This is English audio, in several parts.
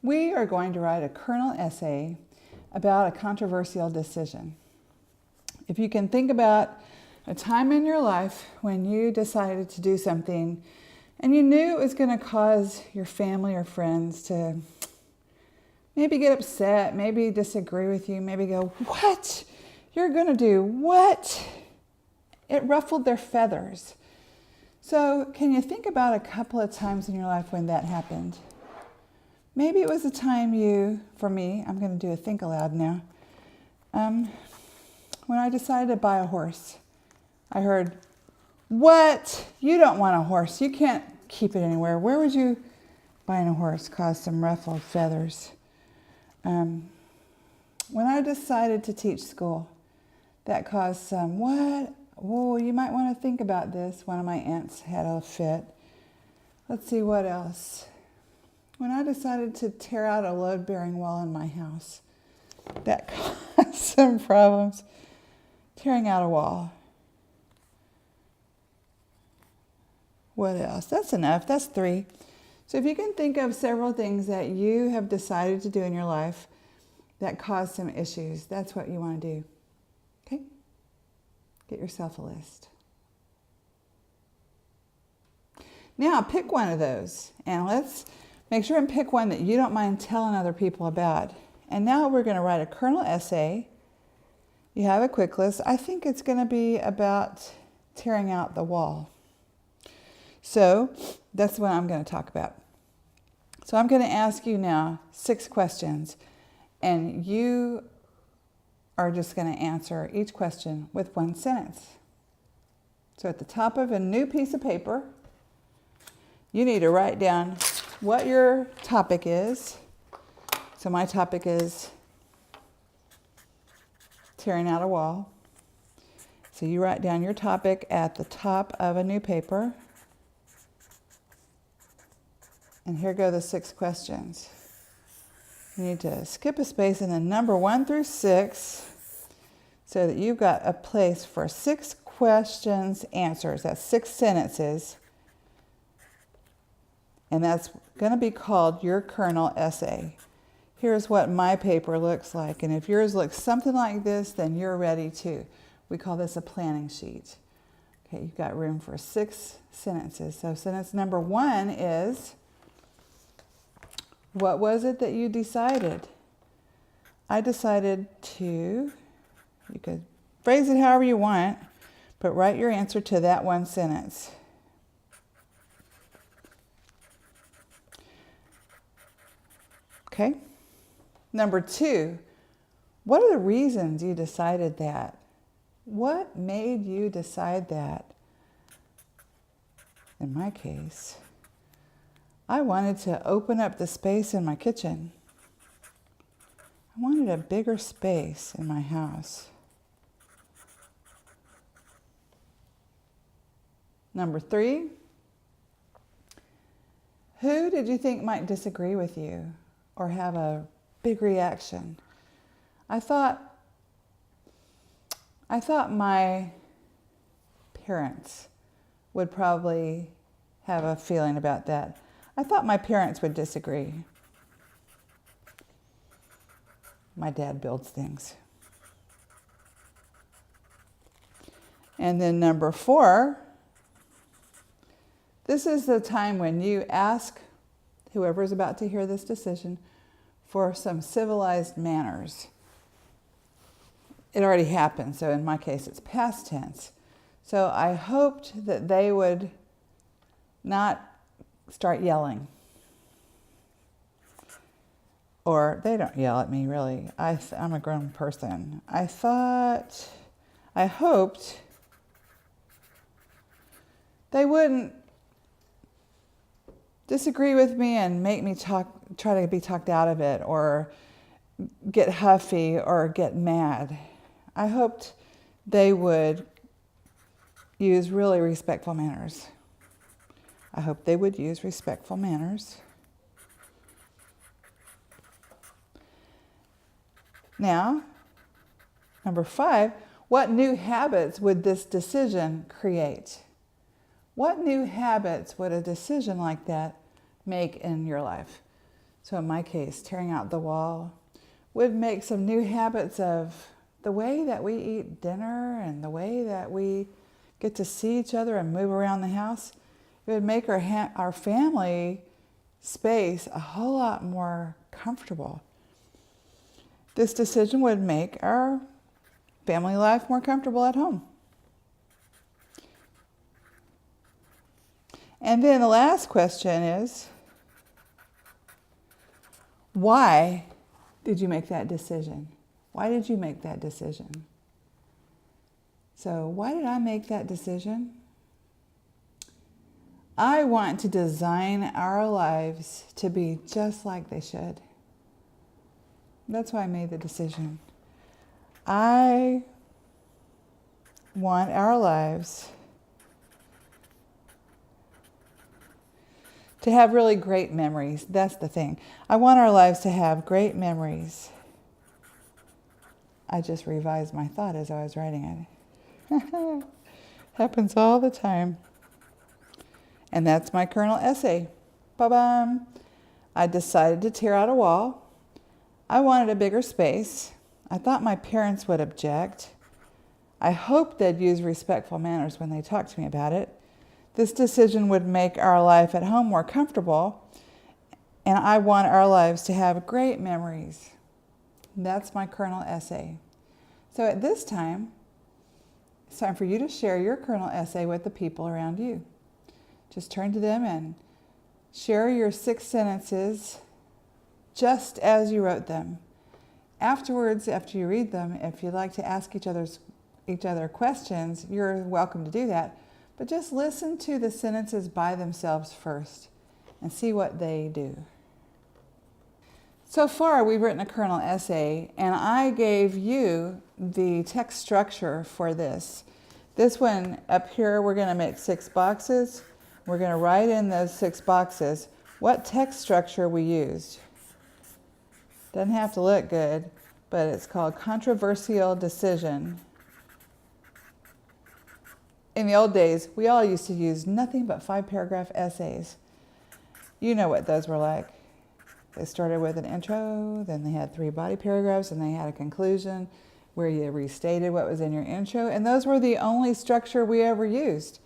We are going to write a kernel essay about a controversial decision. If you can think about a time in your life when you decided to do something and you knew it was going to cause your family or friends to maybe get upset, maybe disagree with you, maybe go, "What? You're going to do what?" It ruffled their feathers. So can you think about a couple of times in your life when that happened? Maybe it was a time for me, I'm going to do a think aloud now, when I decided to buy a horse. I heard, "What? You don't want a horse. You can't keep it anywhere. Where would you buying a horse?" Caused some ruffled feathers. When I decided to teach school, that caused some, "What? Whoa, you might want to think about this." One of my aunts had a fit. Let's see what else. When I decided to tear out a load-bearing wall in my house, that caused some problems. Tearing out a wall. What else? That's enough. That's 3. So if you can think of several things that you have decided to do in your life that caused some issues, that's what you want to do. Okay? Get yourself a list. Now pick one of those, and let's make sure and pick one that you don't mind telling other people about. And now we're going to write a kernel essay. You have a quick list. I think it's going to be about tearing out the wall. So that's what I'm going to talk about. So I'm going to ask you now 6 questions, and you are just going to answer each question with 1 sentence. So at the top of a new piece of paper, you need to write down what your topic is. So my topic is tearing out a wall. So you write down your topic at the top of a new paper. And here go the 6 questions. You need to skip a space in the number 1 through 6 so that you've got a place for 6 questions, answers. That's 6 sentences. And that's going to be called your kernel essay. Here's what my paper looks like. And if yours looks something like this, then you're ready too. We call this a planning sheet. Okay, you've got room for 6 sentences. So sentence number 1 is, what was it that you decided? I decided to, you could phrase it however you want, but write your answer to that 1 sentence. Okay? Number 2, what are the reasons you decided that? What made you decide that? In my case, I wanted to open up the space in my kitchen. I wanted a bigger space in my house. Number 3, who did you think might disagree with you or have a big reaction? I thought my parents would probably have a feeling about that. I thought my parents would disagree. My dad builds things. And then number 4, this is the time when you ask whoever's about to hear this decision for some civilized manners. It already happened, so in my case it's past tense. So I hoped that they would not start yelling. Or they don't yell at me, really. I'm a grown person. I hoped they wouldn't disagree with me and make me try to be talked out of it, or get huffy or get mad. I hoped they would use really respectful manners. I hope they would use respectful manners. Now, number 5, what new habits would this decision create? What new habits would a decision like that make in your life? So in my case, tearing out the wall would make some new habits of the way that we eat dinner and the way that we get to see each other and move around the house. It would make our family space a whole lot more comfortable. This decision would make our family life more comfortable at home. And then the last question is, why did you make that decision? Why did you make that decision? So why did I make that decision? I want to design our lives to be just like they should. That's why I made the decision. I want our lives to have really great memories. That's the thing. I want our lives to have great memories. I just revised my thought as I was writing it. Happens all the time. And that's my Kernel essay. Ba-bam. I decided to tear out a wall. I wanted a bigger space. I thought my parents would object. I hoped they'd use respectful manners when they talked to me about it. This decision would make our life at home more comfortable, and I want our lives to have great memories. That's my Kernel essay. So at this time, it's time for you to share your Kernel essay with the people around you. Just turn to them and share your 6 sentences just as you wrote them. Afterwards, after you read them, if you'd like to ask each other questions, you're welcome to do that. But just listen to the sentences by themselves first and see what they do. So far, we've written a Kernel essay, and I gave you the text structure for this. This one up here, we're going to make 6 boxes. We're going to write in those 6 boxes what text structure we used. Doesn't have to look good, but it's called controversial decision. In the old days, we all used to use nothing but 5-paragraph essays. You know what those were like. They started with an intro, then they had 3 body paragraphs, and they had a conclusion where you restated what was in your intro, and those were the only structure we ever used.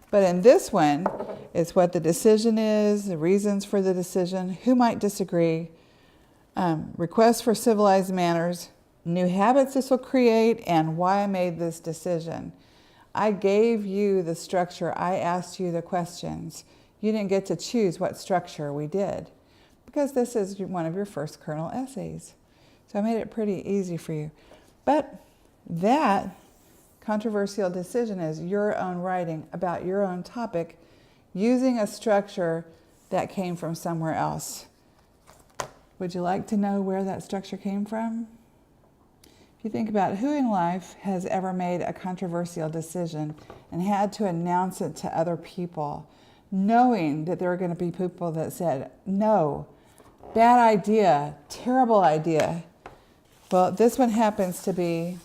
But in this one, it's what the decision is, the reasons for the decision, who might disagree, requests for civilized manners, new habits this will create, and why I made this decision. I gave you the structure. I asked you the questions. You didn't get to choose what structure we did because this is one of your first Kernel essays. So I made it pretty easy for you. But that controversial decision is your own writing about your own topic using a structure that came from somewhere else. Would you like to know where that structure came from? If you think about who in life has ever made a controversial decision and had to announce it to other people, knowing that there were going to be people that said, no, bad idea, terrible idea. Well, this one happens to be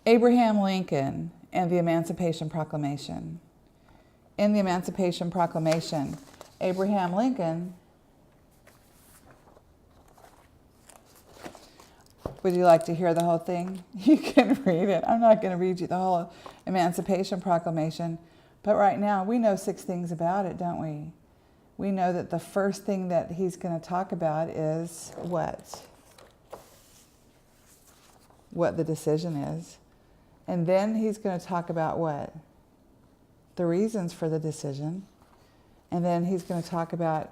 Abraham Lincoln and the Emancipation Proclamation. In the Emancipation Proclamation, Abraham Lincoln, would you like to hear the whole thing? You can read it. I'm not going to read you the whole Emancipation Proclamation. But right now, we know 6 things about it, don't we? We know that the first thing that he's going to talk about is what? What the decision is. And then he's going to talk about what? The reasons for the decision. And then he's going to talk about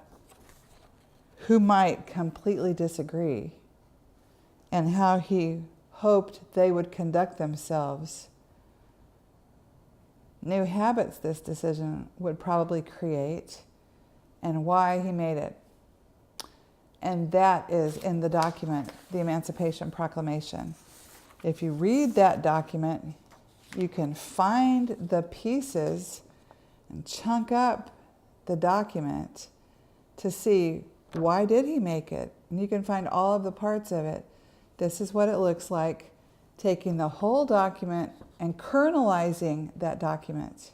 who might completely disagree and how he hoped they would conduct themselves. New habits this decision would probably create and why he made it. And that is in the document, the Emancipation Proclamation. If you read that document, you can find the pieces and chunk up the document to see why did he make it. And you can find all of the parts of it. This is what it looks like, taking the whole document and kernelizing that document.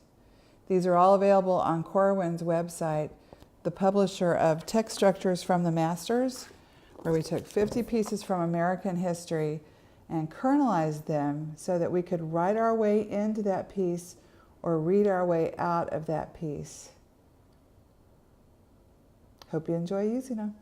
These are all available on Corwin's website. the publisher of Text Structures from the Masters, where we took 50 pieces from American history and kernelized them so that we could write our way into that piece or read our way out of that piece. Hope you enjoy using them.